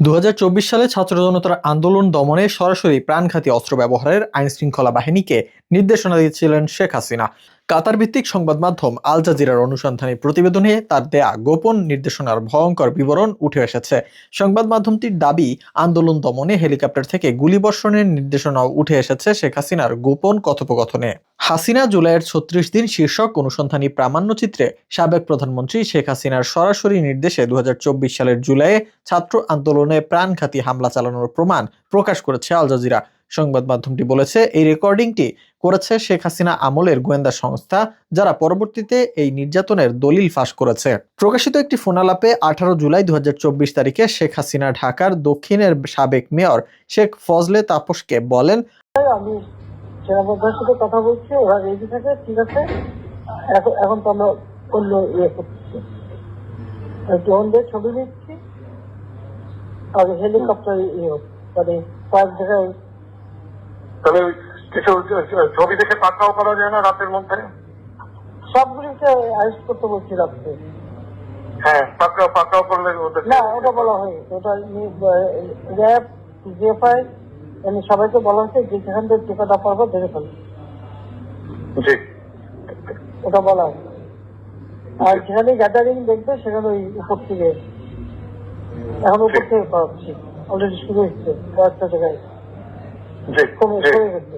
2024 সালে ছাত্র জনতার আন্দোলন দমনে সরাসরি প্রাণঘাতী অস্ত্র ব্যবহারের আইনশৃঙ্খলা বাহিনীকে নির্দেশনা দিয়েছিলেন শেখ হাসিনা। কাতার ভিত্তিক সংবাদ মাধ্যম আল জাজিরার অনুসন্ধানী প্রতিবেদনে তার দেয়া গোপন নির্দেশনার ভয়ঙ্কর বিবরণ উঠে এসেছে। সংবাদ মাধ্যমটির দাবি, আন্দোলন দমনে হেলিকপ্টার থেকে গুলিবর্ষণের নির্দেশনাও উঠে এসেছে শেখ হাসিনার গোপন কথোপকথনে। হাসিনা জুলাইয়ের 36 দিন শীর্ষক অনুসন্ধানী প্রামাণ্যচিত্রে সাবেক প্রধানমন্ত্রী শেখ হাসিনার সরাসরি নির্দেশে 2024 সালের জুলাইয়ে ছাত্র আন্দোলনে প্রাণঘাতী হামলা চালানোর প্রমাণ প্রকাশ করেছে আল জাজিরা। সংবাদ মাধ্যমটি বলেছে, এই রেকর্ডিংটি করেছে শেখ হাসিনা আমলের গোয়েন্দা সংস্থা, যারা পরবর্তীতে এই নির্যাতনের দলিল ফাঁস করেছে। প্রকাশিত একটি ফোনালাপে 18 জুলাই 2024 তারিখে শেখ হাসিনা ঢাকার দক্ষিণের সাবেক মেয়র শেখ ফজলে তাপসকে বলেন, আমি সেনাবাহিনীর সাথে কথা বলছি, ওরা রেডি থাকে, ঠিক আছে, এখন তো আমরা অন্য করতেছি, ড্রোন দিয়ে ছবি নিচ্ছি, আর হেলিকপ্টার মানে কয়েক জায়গায়। তবে কিছু ছবি দেখে পাকড়াও করা যায় না রাতের মধ্যে? সবগুলিকে অ্যারেস্ট করতে বলছি রাত্রে। হ্যাঁ, পাকড়াও করলে না, ওটা বলা হয়, ওটা র্যাব, জিএফআই, সবাইকে বলা হচ্ছে যে যেখান থেকে টিকাটা পারবো দেখে ফেলবে, ওটা বলা হয়। আর যেখানে গ্যাদারিং দেখবে সেখানে ওই উপর থেকে, এখন উপর থেকে পাচ্ছি, অলরেডি শুরু হচ্ছে কয়েকটা জায়গায় কমে গেছে।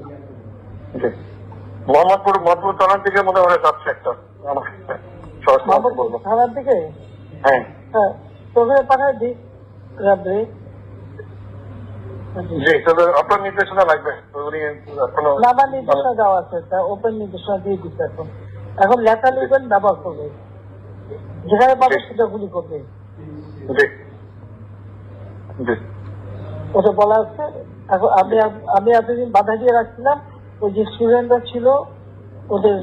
মোহাম্মদপুর থানার দিকে মনে হয় যাচ্ছে একটা, থানার দিকে। হ্যাঁ, তোকে পাঠায় দিই রাত্রে। আপনার নির্দেশনা লাগবে? না, আমার নির্দেশনা দেওয়া আছে, ওপেন নির্দেশনা দিয়ে দিচ্ছে। এখন লেখা লিখবেন, ব্যবহার করবে, যেখানে পাবে সেটা গুলি করবে, ওটা বলা হচ্ছে। এখন আমি এতদিন বাধা দিয়ে রাখছিলাম, ওই যে স্টুডেন্টরা ছিল ওদের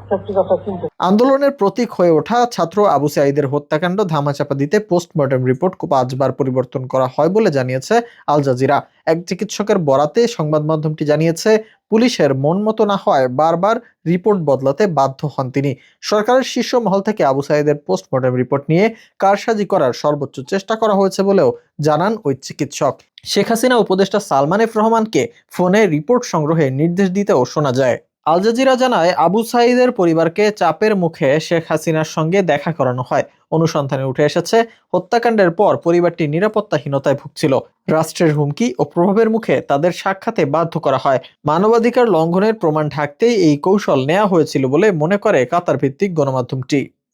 সত্যি কথা চিন্তা। আন্দোলনের প্রতীক হয়ে ওঠা ছাত্র আবু সাঈদের হত্যাকাণ্ড ধামাচাপা দিতে পোস্টমর্টেম রিপোর্ট 5 বার পরিবর্তন করা হয় বলে জানিয়েছে আল জাজিরা। এক চিকিৎসকের বরাতে সংবাদ মাধ্যমটি জানিয়েছে, পুলিশের মন মতো না হয় বারবার রিপোর্ট বদলাতে বাধ্য হন তিনি। সরকারের শীর্ষ মহল থেকে আবু সাঈদের পোস্টমর্টেম রিপোর্ট নিয়ে কারসাজি করার সর্বোচ্চ চেষ্টা করা হয়েছে বলেও জানান ওই চিকিৎসক। শেখ হাসিনা উপদেষ্টা সালমান এফ রহমানকে ফোনে রিপোর্ট সংগ্রহের নির্দেশ দিতেও শোনা যায়। আল জাজিরা জানায়, আবু সাঈদের পরিবারকে চাপের মুখে শেখ হাসিনার সঙ্গে দেখা করানো হয়। অনুসন্ধানে উঠে এসেছে, হত্যাকাণ্ডের পর পরিবারটি নিরাপত্তাহীনতায় ভুগছিল। রাষ্ট্রের হুমকি ও প্রভাবের মুখে তাদের সাক্ষাতে বাধ্য করা হয়। মানবাধিকার লঙ্ঘনের প্রমাণ ঢাকতেই এই কৌশল নেওয়া হয়েছিল বলে মনে করে কাতার ভিত্তিক গণমাধ্যমটি।